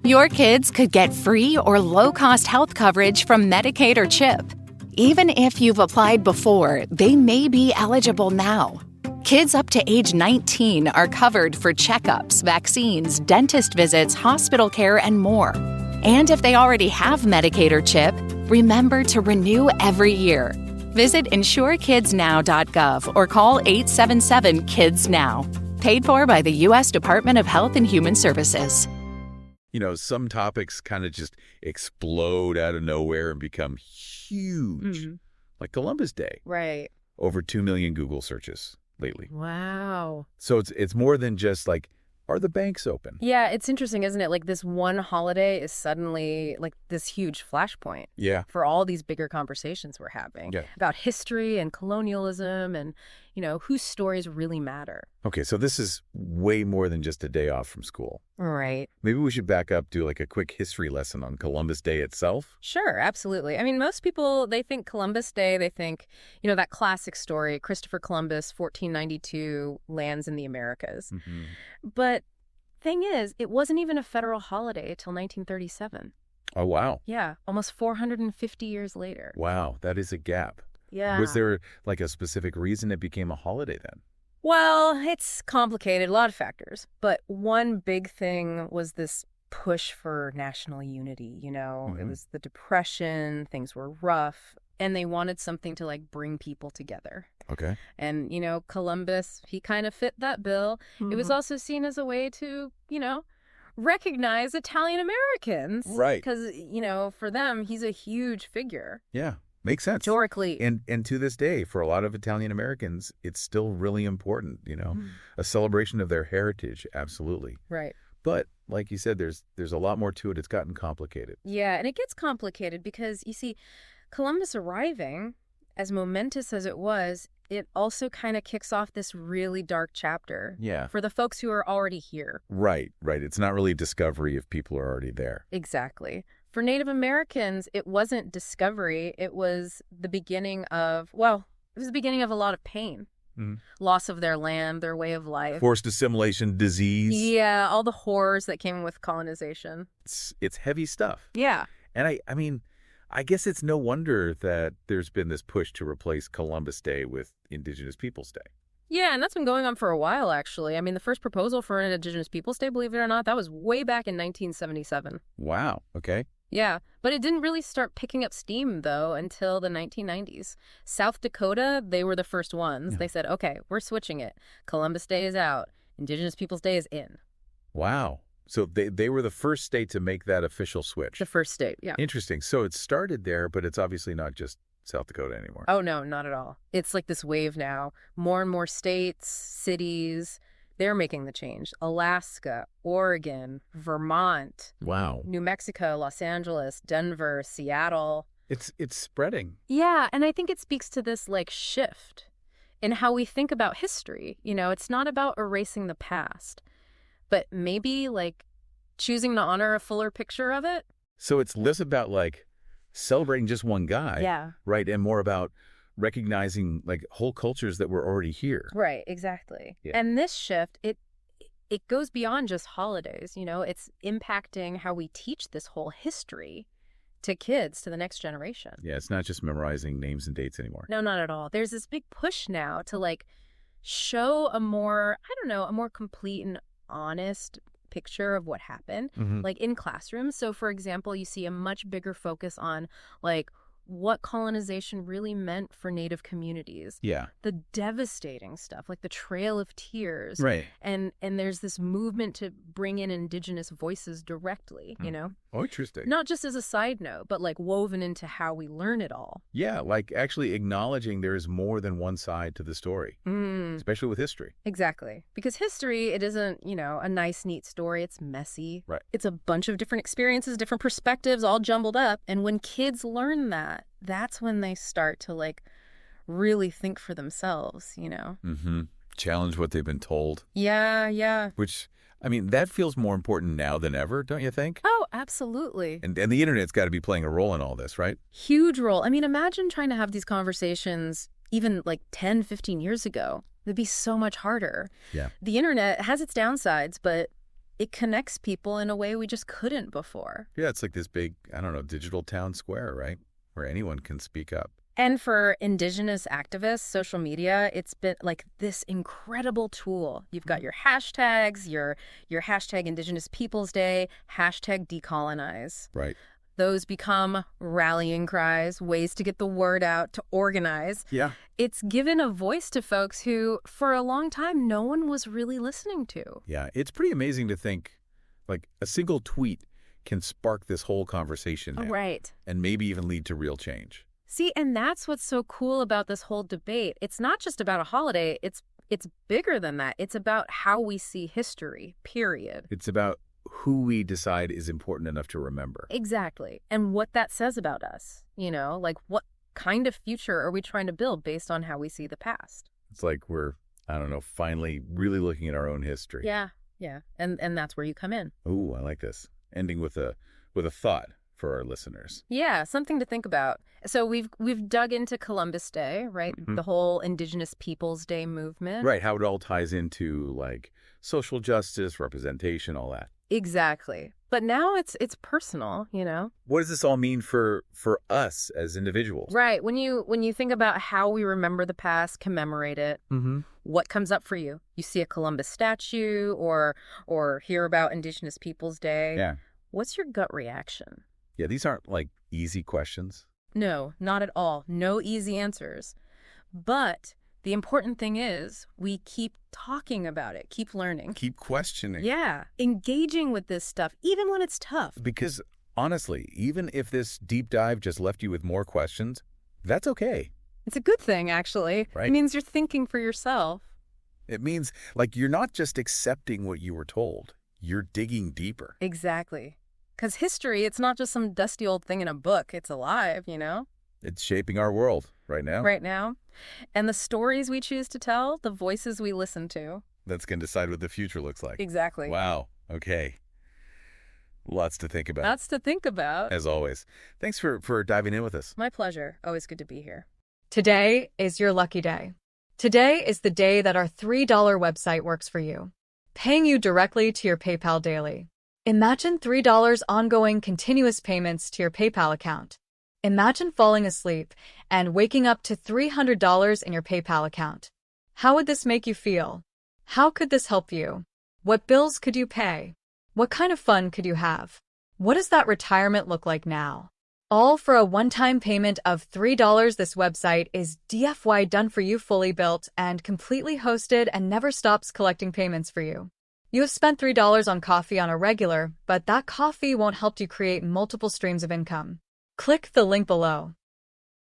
Your kids could get free or low-cost health coverage from Medicaid or CHIP. Even if you've applied before, they may be eligible now. Kids up to age 19 are covered for checkups, vaccines, dentist visits, hospital care, and more. And if they already have Medicaid or CHIP, remember to renew every year. Visit insurekidsnow.gov or call 877-KIDS-NOW. Paid for by the U.S. Department of Health and Human Services. You know, some topics kind of just explode out of nowhere and become huge. Like Columbus Day. Right. Over 2 million Google searches lately. Wow. So it's more than just like, are the banks open? Yeah, it's interesting, isn't it? Like this one holiday is suddenly like this huge flashpoint. Yeah. For all these bigger conversations we're having about history and colonialism and, you know, whose stories really matter. Okay, so this is way more than just a day off from school. Right. Maybe we should back up, do like a quick history lesson on Columbus Day itself. Sure, absolutely. I mean, most people, they think Columbus Day, they think, you know, that classic story, Christopher Columbus, 1492, lands in the Americas. But thing is, it wasn't even a federal holiday till 1937. Oh, wow. Yeah, almost 450 years later. Wow, that is a gap. Yeah. Was there like a specific reason it became a holiday then? Well, it's complicated, a lot of factors. But one big thing was this push for national unity, you know? It was the Depression, things were rough, and they wanted something to, like, bring people together. Okay. And, you know, Columbus, he kind of fit that bill. It was also seen as a way to, you know, recognize Italian Americans. Right. Because, you know, for them, he's a huge figure. Yeah. Makes sense. Historically. And to this day, for a lot of Italian Americans, it's still really important, you know, a celebration of their heritage. Absolutely. Right. But like you said, there's a lot more to it. It's gotten complicated. Yeah, and it gets complicated because, you see, Columbus arriving, as momentous as it was, it also kind of kicks off this really dark chapter. Yeah. For the folks who are already here. Right, right. It's not really discovery if people are already there. Exactly. For Native Americans, it wasn't discovery. It was the beginning of, well, it was the beginning of a lot of pain. Loss of their land, their way of life. Forced assimilation, disease. Yeah, all the horrors that came with colonization. It's heavy stuff. Yeah. And I mean, I guess it's no wonder that there's been this push to replace Columbus Day with Indigenous Peoples Day. Yeah, and that's been going on for a while, actually. I mean, the first proposal for an Indigenous Peoples Day, believe it or not, that was way back in 1977. Wow. Okay. Yeah, but it didn't really start picking up steam, though, until the 1990s. South Dakota, they were the first ones. They said, okay, we're switching it. Columbus Day is out. Indigenous Peoples Day is in. Wow. So they were the first state to make that official switch. The first state, yeah. Interesting. So it started there, but it's obviously not just South Dakota anymore. Oh, no, not at all. It's like this wave now. More and more states, cities, they're making the change. Alaska, Oregon, Vermont. Wow. New Mexico, Los Angeles, Denver, Seattle. It's spreading. Yeah, and I think it speaks to this, like, shift in how we think about history. You know, it's not about erasing the past, but maybe, like, choosing to honor a fuller picture of it. So it's less about, like, celebrating just one guy. Yeah. Right, and more about recognizing, like, whole cultures that were already here. Right, exactly. Yeah. And this shift, it goes beyond just holidays, you know? It's impacting how we teach this whole history to kids, to the next generation. Yeah, it's not just memorizing names and dates anymore. No, not at all. There's this big push now to, like, show a more, I don't know, a more complete and honest picture of what happened, like in classrooms. So, for example, you see a much bigger focus on, like, what colonization really meant for Native communities. Yeah. The devastating stuff, like the Trail of Tears. Right. And there's this movement to bring in Indigenous voices directly, you know? Oh, interesting. Not just as a side note, but, like, woven into how we learn it all. Yeah, like actually acknowledging there is more than one side to the story, especially with history. Exactly. Because history, it isn't, you know, a nice, neat story. It's messy. Right. It's a bunch of different experiences, different perspectives, all jumbled up. And when kids learn that, that's when they start to, like, really think for themselves, you know? Challenge what they've been told. Yeah, yeah. Which, I mean, that feels more important now than ever, don't you think? Oh, absolutely. And the internet's got to be playing a role in all this, right? Huge role. I mean, imagine trying to have these conversations even like 10, 15 years ago. It'd be so much harder. Yeah. The internet has its downsides, but it connects people in a way we just couldn't before. Yeah, it's like this big, I don't know, digital town square, right? Where anyone can speak up. And for Indigenous activists, social media, it's been like this incredible tool. You've got your hashtags, your hashtag Indigenous Peoples Day, hashtag decolonize. Right. Those become rallying cries, ways to get the word out, to organize. Yeah. It's given a voice to folks who, for a long time, no one was really listening to. Yeah, it's pretty amazing to think, like, a single tweet can spark this whole conversation now. Right. And maybe even lead to real change. See, and that's what's so cool about this whole debate. It's not just about a holiday. It's bigger than that. It's about how we see history, period. It's about who we decide is important enough to remember. Exactly. And what that says about us. Like what kind of future are we trying to build based on how we see the past? It's like we're, I don't know, finally really looking at our own history. Yeah. And that's where you come in. Ooh, I like this. Ending with a thought for our listeners. Yeah, something to think about. So we've dug into Columbus Day, right? Mm-hmm. The whole Indigenous Peoples Day movement. Right, how it all ties into like social justice, representation, all that. Exactly. But now it's personal, What does this all mean for us as individuals? Right. When you think about how we remember the past, commemorate it, what comes up for you? You see a Columbus statue or hear about Indigenous Peoples Day. Yeah. What's your gut reaction? Yeah, these aren't like easy questions. No, not at all. No easy answers. But the important thing is we keep talking about it, keep learning. Keep questioning. Yeah, engaging with this stuff, even when it's tough. Because honestly, even if this deep dive just left you with more questions, that's okay. It's a good thing, actually. Right. It means you're thinking for yourself. It means like you're not just accepting what you were told. You're digging deeper. Exactly. Because history, it's not just some dusty old thing in a book. It's alive, It's shaping our world right now. Right now. And the stories we choose to tell, the voices we listen to. That's going to decide what the future looks like. Exactly. Wow. Okay. Lots to think about. Lots to think about. As always. Thanks for diving in with us. My pleasure. Always good to be here. Today is your lucky day. Today is the day that our $3 website works for you, paying you directly to your PayPal daily. Imagine $3 ongoing continuous payments to your PayPal account. Imagine falling asleep and waking up to $300 in your PayPal account. How would this make you feel? How could this help you? What bills could you pay? What kind of fun could you have? What does that retirement look like now? All for a one-time payment of $3. This website is DFY done for you, fully built and completely hosted, and never stops collecting payments for you. You have spent $3 on coffee on a regular, but that coffee won't help you create multiple streams of income. Click the link below.